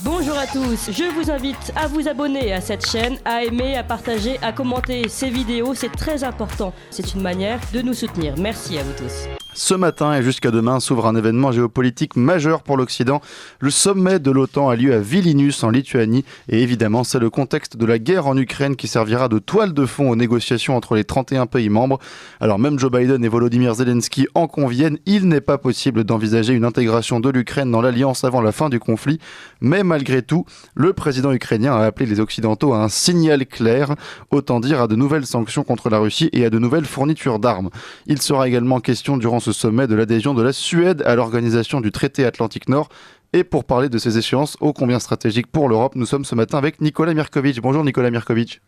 Bonjour à tous, je vous invite à vous abonner à cette chaîne, à aimer, à partager, à commenter ces vidéos, c'est très important. C'est une manière de nous soutenir. Merci à vous tous. Ce matin et jusqu'à demain s'ouvre un événement géopolitique majeur pour l'Occident. Le sommet de l'OTAN a lieu à Vilnius en Lituanie et évidemment c'est le contexte de la guerre en Ukraine qui servira de toile de fond aux négociations entre les 31 pays membres. Alors même Joe Biden et Volodymyr Zelensky en conviennent, il n'est pas possible d'envisager une intégration de l'Ukraine dans l'alliance avant la fin du conflit. Mais malgré tout, le président ukrainien a appelé les Occidentaux à un signal clair, autant dire à de nouvelles sanctions contre la Russie et à de nouvelles fournitures d'armes. Il sera également question durant ce sommet de l'adhésion de la Suède à l'organisation du traité Atlantique Nord. Et pour parler de ces échéances ô combien stratégiques pour l'Europe, nous sommes ce matin avec Nicolas Mirkovic. Bonjour Nicolas Mirkovic.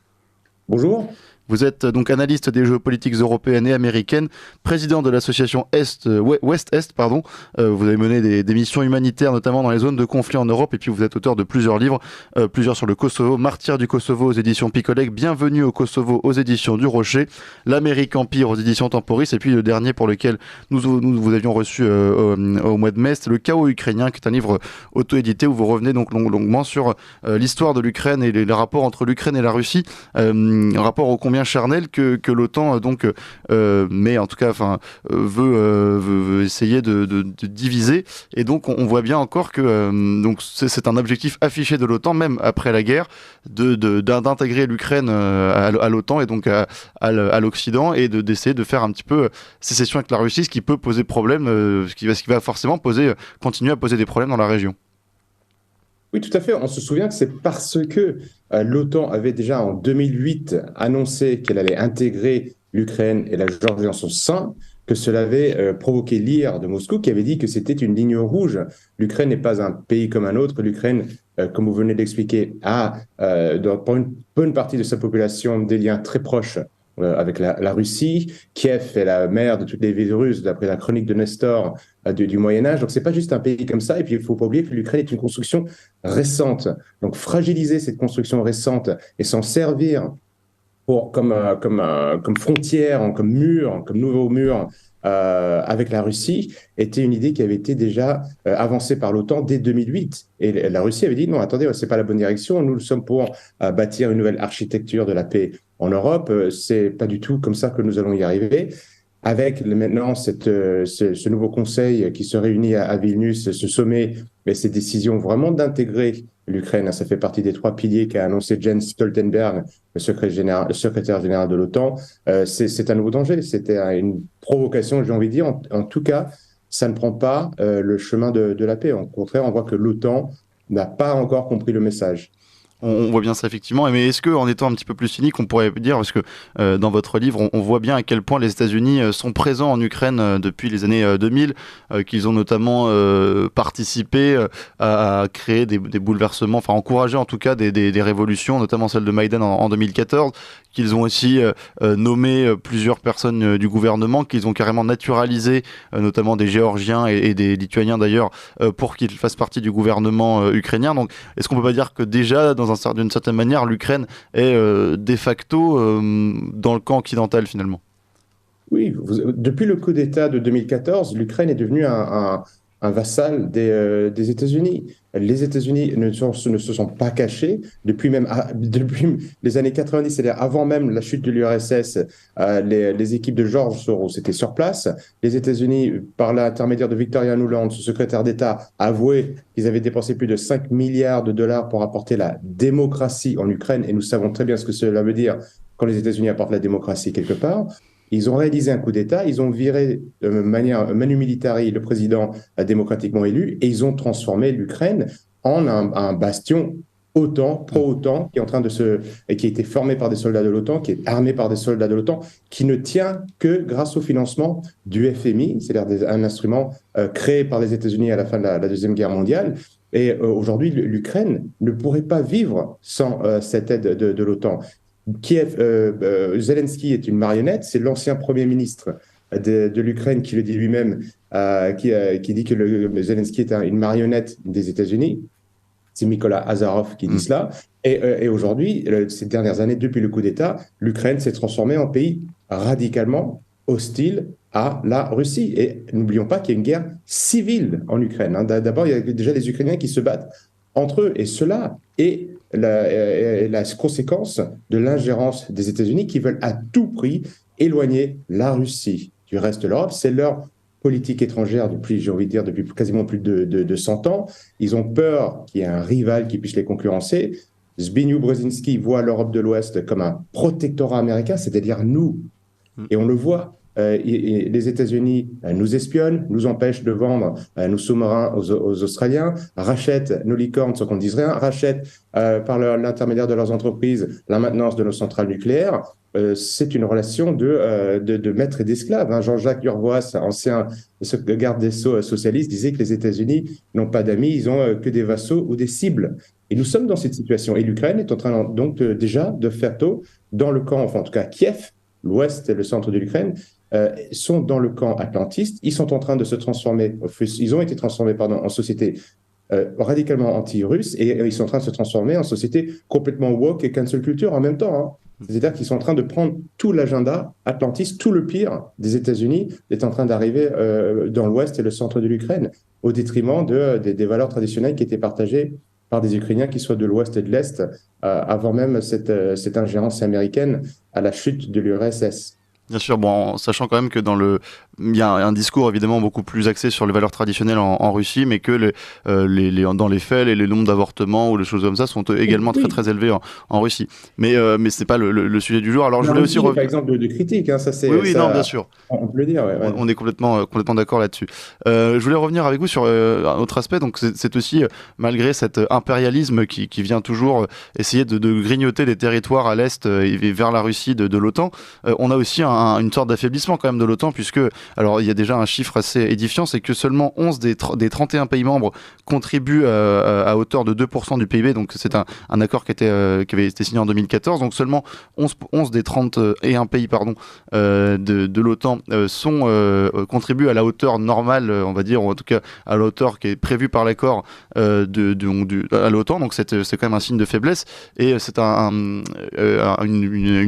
Bonjour. Vous êtes donc analyste des géopolitiques européennes et américaines, président de l'association Ouest-Est. Vous avez mené des missions humanitaires, notamment dans les zones de conflit en Europe, et puis vous êtes auteur de plusieurs livres, plusieurs sur le Kosovo, Martyrs du Kosovo aux éditions Picolec, Bienvenue au Kosovo aux éditions du Rocher, L'Amérique Empire aux éditions Temporis, et puis le dernier pour lequel nous vous avions reçu au mois de mai, c'est Le Chaos ukrainien, qui est un livre auto-édité où vous revenez donc longuement sur l'histoire de l'Ukraine et les rapports entre l'Ukraine et la Russie, un rapport ô combien charnel que l'OTAN mais en tout cas veut essayer de diviser, et donc on voit bien encore que donc c'est un objectif affiché de l'OTAN même après la guerre d'intégrer l'Ukraine à l'OTAN et donc à l'Occident, et d'essayer de faire un petit peu sécession avec la Russie, ce qui peut poser problème, ce qui va forcément continuer à poser des problèmes dans la région. Oui, tout à fait. On se souvient que c'est parce que l'OTAN avait déjà en 2008 annoncé qu'elle allait intégrer l'Ukraine et la Géorgie en son sein que cela avait provoqué l'ire de Moscou, qui avait dit que c'était une ligne rouge. L'Ukraine n'est pas un pays comme un autre. L'Ukraine, comme vous venez d'expliquer, a pour une bonne partie de sa population des liens très proches avec la Russie. Kiev est la mère de toutes les villes russes, d'après la chronique de Nestor du Moyen-Âge. Donc, c'est pas juste un pays comme ça. Et puis, il ne faut pas oublier que l'Ukraine est une construction récente. Donc, fragiliser cette construction récente et s'en servir comme frontière, comme mur, comme nouveau mur avec la Russie, était une idée qui avait été déjà avancée par l'OTAN dès 2008. Et la Russie avait dit non, attendez, c'est pas la bonne direction. Nous sommes pour bâtir une nouvelle architecture de la paix en Europe. C'est pas du tout comme ça que nous allons y arriver. Avec maintenant ce nouveau conseil qui se réunit à Vilnius, ce sommet, mais ces décisions vraiment d'intégrer l'Ukraine, ça fait partie des 3 piliers qu'a annoncé Jens Stoltenberg, le secrétaire général de l'OTAN. C'est un nouveau danger, c'était une provocation, j'ai envie de dire. En tout cas, ça ne prend pas le chemin de la paix. Au contraire, on voit que l'OTAN n'a pas encore compris le message. On voit bien ça effectivement, mais est-ce qu'en étant un petit peu plus cynique, on pourrait dire, parce que dans votre livre, on voit bien à quel point les États-Unis sont présents en Ukraine depuis les années 2000, qu'ils ont notamment participé à créer des bouleversements, enfin encouragé en tout cas des révolutions, notamment celle de Maïdan en 2014, qu'ils ont aussi nommé plusieurs personnes du gouvernement, qu'ils ont carrément naturalisé, notamment des Géorgiens et des Lituaniens d'ailleurs, pour qu'ils fassent partie du gouvernement ukrainien. Donc est-ce qu'on peut pas dire que déjà, d'une certaine manière, l'Ukraine est de facto dans le camp occidental finalement? Oui, depuis le coup d'État de 2014, l'Ukraine est devenue un vassal des États-Unis. Les États-Unis ne se sont pas cachés depuis les années 90, c'est-à-dire avant même la chute de l'URSS. Les équipes de George Soros étaient sur place. Les États-Unis, par l'intermédiaire de Victoria Nuland, ce secrétaire d'État, avouaient qu'ils avaient dépensé plus de 5 milliards de dollars pour apporter la démocratie en Ukraine. Et nous savons très bien ce que cela veut dire quand les États-Unis apportent la démocratie quelque part. Ils ont réalisé un coup d'État, ils ont viré de manière manu militari le président démocratiquement élu, et ils ont transformé l'Ukraine en un bastion OTAN, pro-OTAN, qui est en train qui a été formé par des soldats de l'OTAN, qui est armé par des soldats de l'OTAN, qui ne tient que grâce au financement du FMI, c'est-à-dire un instrument créé par les États-Unis à la fin de la Deuxième Guerre mondiale. Et aujourd'hui, l'Ukraine ne pourrait pas vivre sans cette aide de l'OTAN. Zelensky est une marionnette, c'est l'ancien Premier ministre de l'Ukraine qui le dit lui-même, qui dit que Zelensky est une marionnette des États-Unis. C'est Mykola Azarov qui dit cela. Et aujourd'hui, ces dernières années, depuis le coup d'État, l'Ukraine s'est transformée en pays radicalement hostile à la Russie. Et n'oublions pas qu'il y a une guerre civile en Ukraine. D'abord, il y a déjà les Ukrainiens qui se battent entre eux. Et cela est la conséquence de l'ingérence des États-Unis qui veulent à tout prix éloigner la Russie du reste de l'Europe. C'est leur politique étrangère depuis, j'ai envie de dire, depuis quasiment plus de 100 ans. Ils ont peur qu'il y ait un rival qui puisse les concurrencer. Zbigniew Brzezinski voit l'Europe de l'Ouest comme un protectorat américain, c'est-à-dire nous. Et on le voit. Les États-Unis nous espionnent, nous empêchent de vendre nos sous-marins aux Australiens, rachètent nos licornes sans qu'on ne dise rien, rachètent par l'intermédiaire de leurs entreprises la maintenance de nos centrales nucléaires. C'est une relation de maître et d'esclave. Hein. Jean-Jacques Urvoas, ancien garde des Sceaux socialiste, disait que les États-Unis n'ont pas d'amis, ils ont que des vassaux ou des cibles. Et nous sommes dans cette situation. Et l'Ukraine est en train donc déjà de faire tôt dans le camp, enfin en tout cas Kiev, l'ouest et le centre de l'Ukraine, sont dans le camp atlantiste. Ils sont en train de se transformer, ils ont été transformés en société radicalement anti-russe et ils sont en train de se transformer en société complètement woke et cancel culture en même temps. Hein. C'est-à-dire qu'ils sont en train de prendre tout l'agenda atlantiste, tout le pire des États-Unis est en train d'arriver dans l'ouest et le centre de l'Ukraine, au détriment des valeurs traditionnelles qui étaient partagées par des Ukrainiens qui soient de l'ouest et de l'est, avant même cette ingérence américaine à la chute de l'URSS. Bien sûr, bon, en sachant quand même que il y a un discours évidemment beaucoup plus axé sur les valeurs traditionnelles en Russie, mais que dans les faits, les nombres d'avortements ou les choses comme ça sont également très très élevés en Russie. Mais c'est pas le sujet du jour. Alors je voulais aussi par exemple de critique, hein, ça c'est. Oui, non, bien sûr. On peut le dire. Ouais. On est complètement d'accord là-dessus. Je voulais revenir avec vous sur un autre aspect. Donc c'est aussi malgré cet impérialisme qui vient toujours essayer de grignoter des territoires à l'est et vers la Russie de l'OTAN, on a aussi une sorte d'affaiblissement quand même de l'OTAN, puisque, alors il y a déjà un chiffre assez édifiant, c'est que seulement 11 des 31 pays membres contribuent à hauteur de 2% du PIB, donc c'est un accord qui avait été signé en 2014, donc seulement 11 des 31 pays de l'OTAN contribuent à la hauteur normale, on va dire, ou en tout cas à la hauteur qui est prévue par l'accord à l'OTAN, donc c'est quand même un signe de faiblesse, et c'est une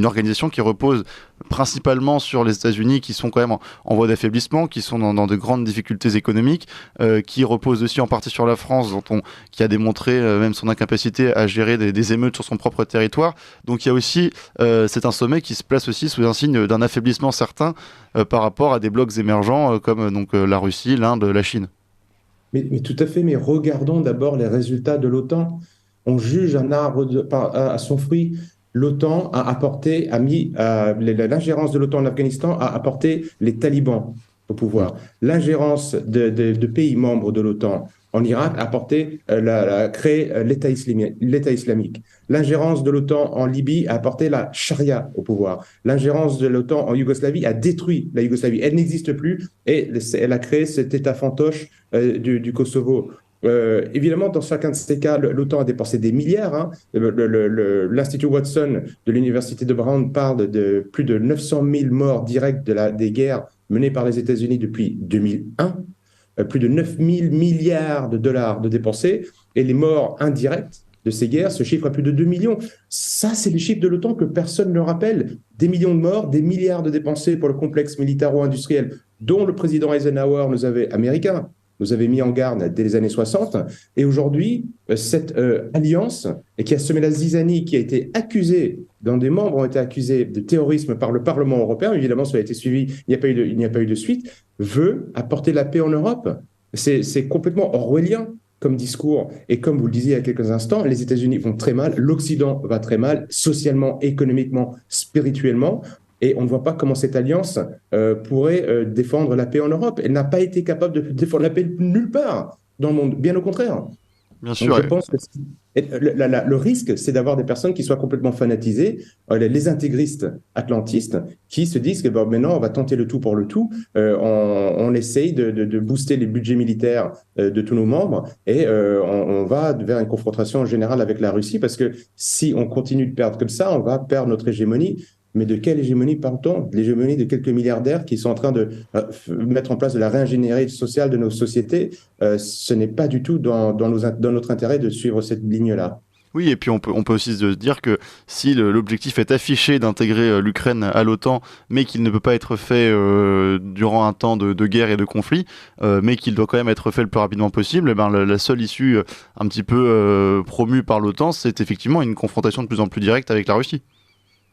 organisation qui repose principalement sur les États-Unis, qui sont quand même en voie d'affaiblissement, qui sont dans de grandes difficultés économiques, qui reposent aussi en partie sur la France, qui a démontré même son incapacité à gérer des émeutes sur son propre territoire. Donc il y a aussi, c'est un sommet qui se place aussi sous un signe d'un affaiblissement certain par rapport à des blocs émergents comme la Russie, l'Inde, la Chine. Mais tout à fait, mais regardons d'abord les résultats de l'OTAN. On juge un arbre à son fruit. L'OTAN l'ingérence de l'OTAN en Afghanistan a apporté les talibans au pouvoir. L'ingérence de pays membres de l'OTAN en Irak a créé l'État islamique. L'ingérence de l'OTAN en Libye a apporté la charia au pouvoir. L'ingérence de l'OTAN en Yougoslavie a détruit la Yougoslavie. Elle n'existe plus et elle a créé cet État fantoche du Kosovo. Évidemment, dans chacun de ces cas, l'OTAN a dépensé des milliards. Hein. L'Institut Watson de l'Université de Brown parle de plus de 900 000 morts directs des guerres menées par les États-Unis depuis 2001. Plus de 9 000 milliards de dollars de dépensés. Et les morts indirectes de ces guerres se chiffrent à plus de 2 millions. Ça, c'est les chiffres de l'OTAN que personne ne rappelle. Des millions de morts, des milliards de dépensés pour le complexe militaro-industriel dont le président Eisenhower nous avait mis en garde dès les années 60. Et aujourd'hui, cette alliance, qui a semé la zizanie, qui a été accusée, dont des membres ont été accusés de terrorisme par le Parlement européen, évidemment, ça a été suivi, il n'y a pas eu de suite, veut apporter la paix en Europe. C'est complètement orwellien comme discours. Et comme vous le disiez il y a quelques instants, les États-Unis vont très mal, l'Occident va très mal, socialement, économiquement, spirituellement. Et on ne voit pas comment cette alliance pourrait défendre la paix en Europe. Elle n'a pas été capable de défendre la paix nulle part dans le monde, bien au contraire. Bien sûr. Donc, je pense que le risque, c'est d'avoir des personnes qui soient complètement fanatisées, les intégristes atlantistes, qui se disent que maintenant, on va tenter le tout pour le tout, on essaye de booster les budgets militaires de tous nos membres, et on va vers une confrontation générale avec la Russie, parce que si on continue de perdre comme ça, on va perdre notre hégémonie. Mais de quelle hégémonie parle-t-on? L'hégémonie de quelques milliardaires qui sont en train de mettre en place de la réingénierie sociale de nos sociétés. Ce n'est pas du tout dans notre intérêt de suivre cette ligne-là. Oui, et puis on peut aussi se dire que si l'objectif est affiché d'intégrer l'Ukraine à l'OTAN, mais qu'il ne peut pas être fait durant un temps de guerre et de conflit, mais qu'il doit quand même être fait le plus rapidement possible, eh ben, la seule issue un petit peu promue par l'OTAN, c'est effectivement une confrontation de plus en plus directe avec la Russie.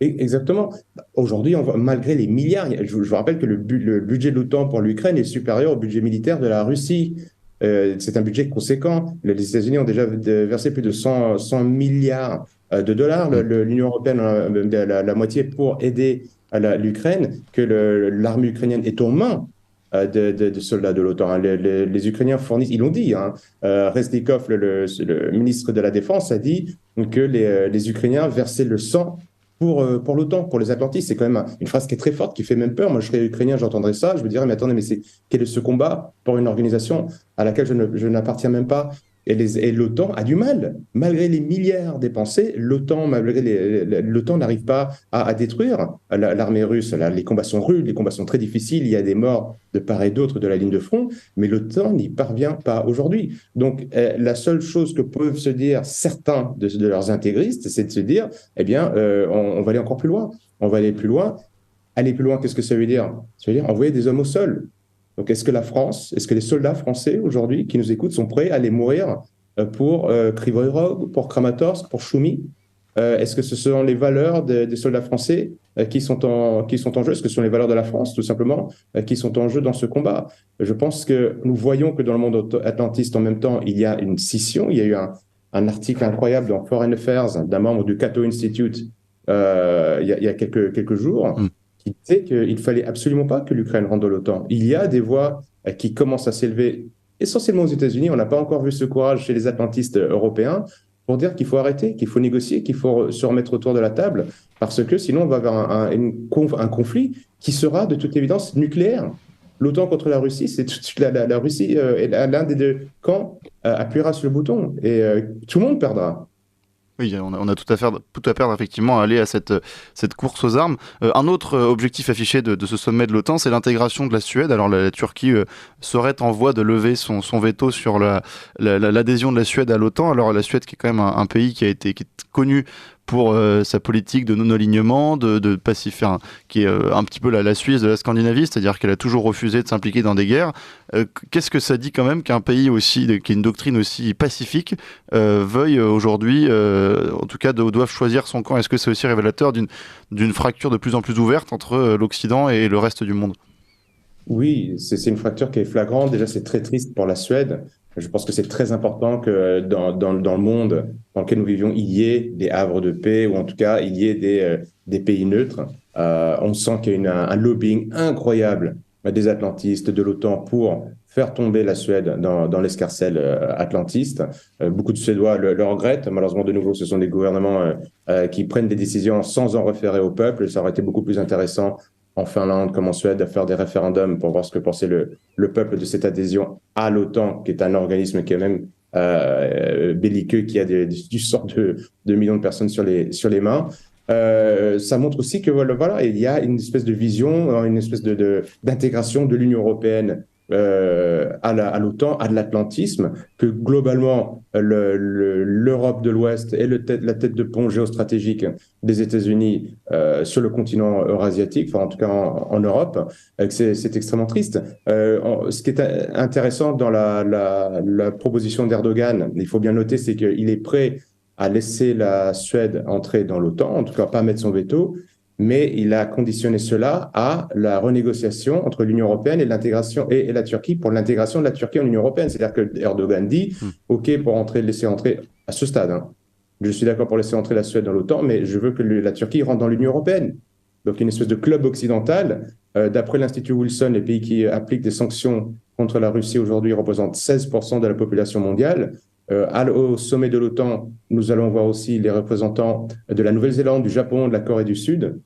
Exactement. Aujourd'hui, malgré les milliards, je vous rappelle que le budget de l'OTAN pour l'Ukraine est supérieur au budget militaire de la Russie. C'est un budget conséquent. Les États-Unis ont déjà versé plus de 100 milliards de dollars. L'Union européenne, la moitié pour aider l'Ukraine, que l'armée ukrainienne est aux mains de soldats de l'OTAN. Hein. Les Ukrainiens fournissent, ils l'ont dit, hein, Reznikov, le ministre de la Défense, a dit que les Ukrainiens versaient le sang pour l'OTAN, pour les Atlantistes. C'est quand même une phrase qui est très forte, qui fait même peur. Moi, je serais ukrainien, j'entendrais ça, je me dirais, mais attendez, mais quel est ce combat pour une organisation à laquelle je n'appartiens même pas? Et l'OTAN a du mal. Malgré les milliards dépensés, l'OTAN n'arrive pas à détruire l'armée russe. Les combats sont rudes, les combats sont très difficiles, il y a des morts de part et d'autre de la ligne de front, mais l'OTAN n'y parvient pas aujourd'hui. Donc, la seule chose que peuvent se dire certains de leurs intégristes, c'est de se dire, eh bien, on va aller encore plus loin. On va aller plus loin. Aller plus loin, qu'est-ce que ça veut dire? Ça veut dire envoyer des hommes au sol. Donc, est-ce que les soldats français aujourd'hui qui nous écoutent sont prêts à aller mourir pour Kryvyi Rog, pour Kramatorsk, pour Choumi? Est-ce que ce sont les valeurs des soldats français qui sont en jeu? Est-ce que ce sont les valeurs de la France, tout simplement, qui sont en jeu dans ce combat? Je pense que nous voyons que dans le monde atlantiste, en même temps, il y a une scission. Il y a eu un article incroyable dans Foreign Affairs d'un membre du Cato Institute il y a quelques jours. Qui disait qu'il ne fallait absolument pas que l'Ukraine rentre dans l'OTAN. Il y a des voix qui commencent à s'élever, essentiellement aux États-Unis. On n'a pas encore vu ce courage chez les atlantistes européens pour dire qu'il faut arrêter, qu'il faut négocier, qu'il faut se remettre autour de la table, parce que sinon on va vers un conflit qui sera de toute évidence nucléaire. L'OTAN contre la Russie, la Russie et l'un des deux camps appuiera sur le bouton et tout le monde perdra. Oui, on a tout à perdre effectivement à aller à cette course aux armes. Un autre objectif affiché de ce sommet de l'OTAN, c'est l'intégration de la Suède. Alors la Turquie serait en voie de lever son veto sur l'adhésion de la Suède à l'OTAN. Alors la Suède qui est quand même un pays qui est connu pour sa politique de non-alignement, qui est un petit peu la Suisse de la Scandinavie, c'est-à-dire qu'elle a toujours refusé de s'impliquer dans des guerres. Qu'est-ce que ça dit quand même qu'un pays qui a une doctrine aussi pacifique veuille aujourd'hui, en tout cas, doivent choisir son camp? Est-ce que c'est aussi révélateur d'une fracture de plus en plus ouverte entre l'Occident et le reste du monde? Oui, c'est une fracture qui est flagrante. Déjà, c'est très triste pour la Suède. Je pense que c'est très important que dans le monde dans lequel nous vivions, il y ait des havres de paix, ou en tout cas, il y ait des pays neutres. On sent qu'il y a un lobbying incroyable des atlantistes, de l'OTAN, pour faire tomber la Suède dans l'escarcelle atlantiste. Beaucoup de Suédois le regrettent. Malheureusement, de nouveau, ce sont des gouvernements qui prennent des décisions sans en référer au peuple. Ça aurait été beaucoup plus intéressant en Finlande comme en Suède à faire des référendums pour voir ce que pensait le peuple de cette adhésion à l'OTAN, qui est un organisme qui est même belliqueux, qui a du sort de millions de personnes sur les mains. Ça montre aussi que voilà, il y a une espèce de vision, une espèce d'intégration de l'Union européenne à l'OTAN, à de l'atlantisme, que globalement l'Europe de l'Ouest est la tête de pont géostratégique des États-Unis sur le continent eurasiatique, enfin en tout cas en Europe, c'est extrêmement triste. Ce qui est intéressant dans la proposition d'Erdogan, il faut bien noter, c'est qu'il est prêt à laisser la Suède entrer dans l'OTAN, en tout cas pas mettre son veto, mais il a conditionné cela à la renégociation entre l'Union européenne et l'intégration et la Turquie pour l'intégration de la Turquie en Union européenne. C'est-à-dire que Erdogan dit OK pour laisser entrer à ce stade. Hein. Je suis d'accord pour laisser entrer la Suède dans l'OTAN, mais je veux que la Turquie rentre dans l'Union européenne. Donc une espèce de club occidental. D'après l'Institut Wilson, les pays qui appliquent des sanctions contre la Russie aujourd'hui représentent 16% de la population mondiale. Au sommet de l'OTAN, nous allons voir aussi les représentants de la Nouvelle-Zélande, du Japon, de la Corée du Sud,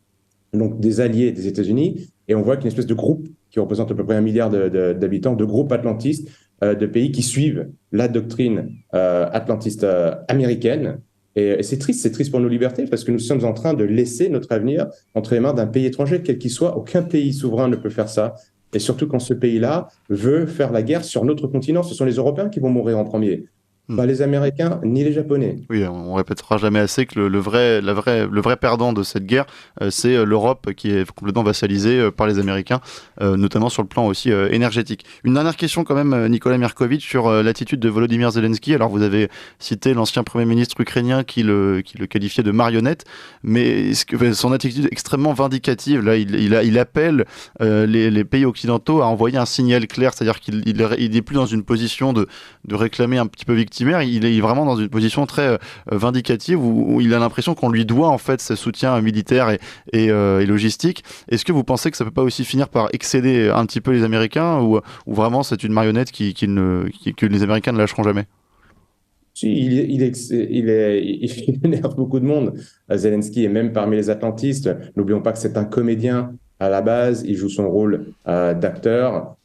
donc des alliés des États-Unis, et on voit qu'il y a une espèce de groupe qui représente à peu près 1 milliard d'habitants, de groupes atlantistes, de pays qui suivent la doctrine atlantiste américaine. Et c'est triste pour nos libertés, parce que nous sommes en train de laisser notre avenir entre les mains d'un pays étranger, quel qu'il soit. Aucun pays souverain ne peut faire ça. Et surtout quand ce pays-là veut faire la guerre sur notre continent, ce sont les Européens qui vont mourir en premier. Pas les Américains ni les Japonais. Oui, on répétera jamais assez que le vrai perdant de cette guerre, c'est l'Europe qui est complètement vassalisée par les Américains, notamment sur le plan aussi énergétique. Une dernière question quand même, Nicolas Mirkovic, sur l'attitude de Volodymyr Zelensky. Alors vous avez cité l'ancien Premier ministre ukrainien qui le qualifiait de marionnette, mais son attitude extrêmement vindicative, là, il appelle les pays occidentaux à envoyer un signal clair, c'est-à-dire qu'il n'est plus dans une position de réclamer un petit peu victimaire, il est vraiment dans une position très vindicative où il a l'impression qu'on lui doit en fait ce soutien militaire et logistique. Est-ce que vous pensez que ça peut pas aussi finir par excéder un petit peu les Américains ou vraiment c'est une marionnette que les Américains ne lâcheront jamais? Si, il énerve beaucoup de monde, Zelensky, et même parmi les atlantistes. N'oublions pas que c'est un comédien à la base, il joue son rôle d'acteur.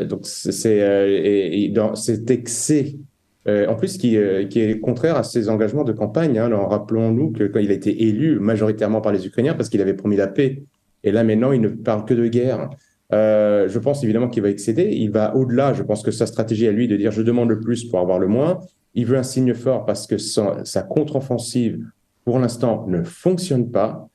Donc, et dans cet excès, en plus, qui est contraire à ses engagements de campagne. Hein. Alors, rappelons-nous que quand il a été élu majoritairement par les Ukrainiens, parce qu'il avait promis la paix, et là maintenant, il ne parle que de guerre. Je pense évidemment qu'il va excéder. Il va au-delà. Je pense que sa stratégie à lui de dire je demande le plus pour avoir le moins. Il veut un signe fort parce que sa contre-offensive, pour l'instant, ne fonctionne pas,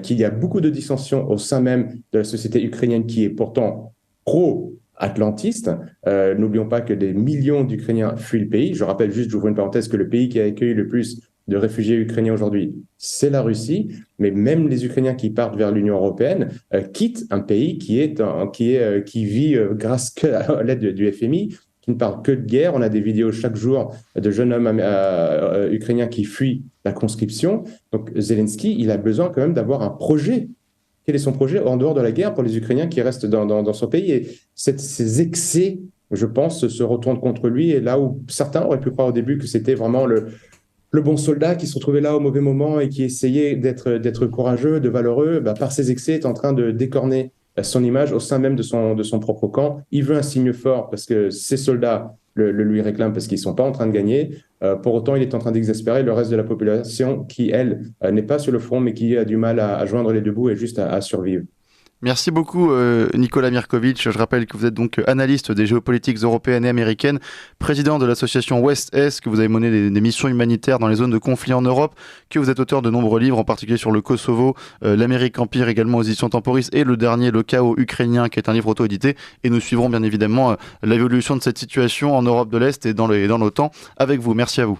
qu'il y a beaucoup de dissensions au sein même de la société ukrainienne qui est pourtant pro-atlantiste. N'oublions pas que des millions d'Ukrainiens fuient le pays. Je rappelle juste, j'ouvre une parenthèse, que le pays qui a accueilli le plus de réfugiés ukrainiens aujourd'hui, c'est la Russie. Mais même les Ukrainiens qui partent vers l'Union européenne quittent un pays qui vit grâce à l'aide du FMI, qui ne parle que de guerre. On a des vidéos chaque jour de jeunes hommes ukrainiens qui fuient la conscription. Donc Zelensky, il a besoin quand même d'avoir un projet. Quel est son projet en dehors de la guerre pour les Ukrainiens qui restent dans son pays? Et ces excès, je pense, se retournent contre lui. Et là où certains auraient pu croire au début que c'était vraiment le bon soldat qui se retrouvait là au mauvais moment et qui essayait d'être courageux, de valeureux, par ses excès est en train de décorner son image au sein même de son propre camp. Il veut un signe fort parce que ses soldats le lui réclament parce qu'ils ne sont pas en train de gagner. Pour autant, il est en train d'exaspérer le reste de la population qui, elle, n'est pas sur le front mais qui a du mal à joindre les deux bouts et juste à survivre. Merci beaucoup Nicolas Mirkovic. Je rappelle que vous êtes donc analyste des géopolitiques européennes et américaines, président de l'association Ouest-Est, que vous avez mené des missions humanitaires dans les zones de conflit en Europe, que vous êtes auteur de nombreux livres, en particulier sur le Kosovo, l'Amérique Empire également aux éditions Temporis, et le dernier, Le chaos ukrainien, qui est un livre auto-édité. Et nous suivrons bien évidemment l'évolution de cette situation en Europe de l'Est et dans l'OTAN avec vous. Merci à vous.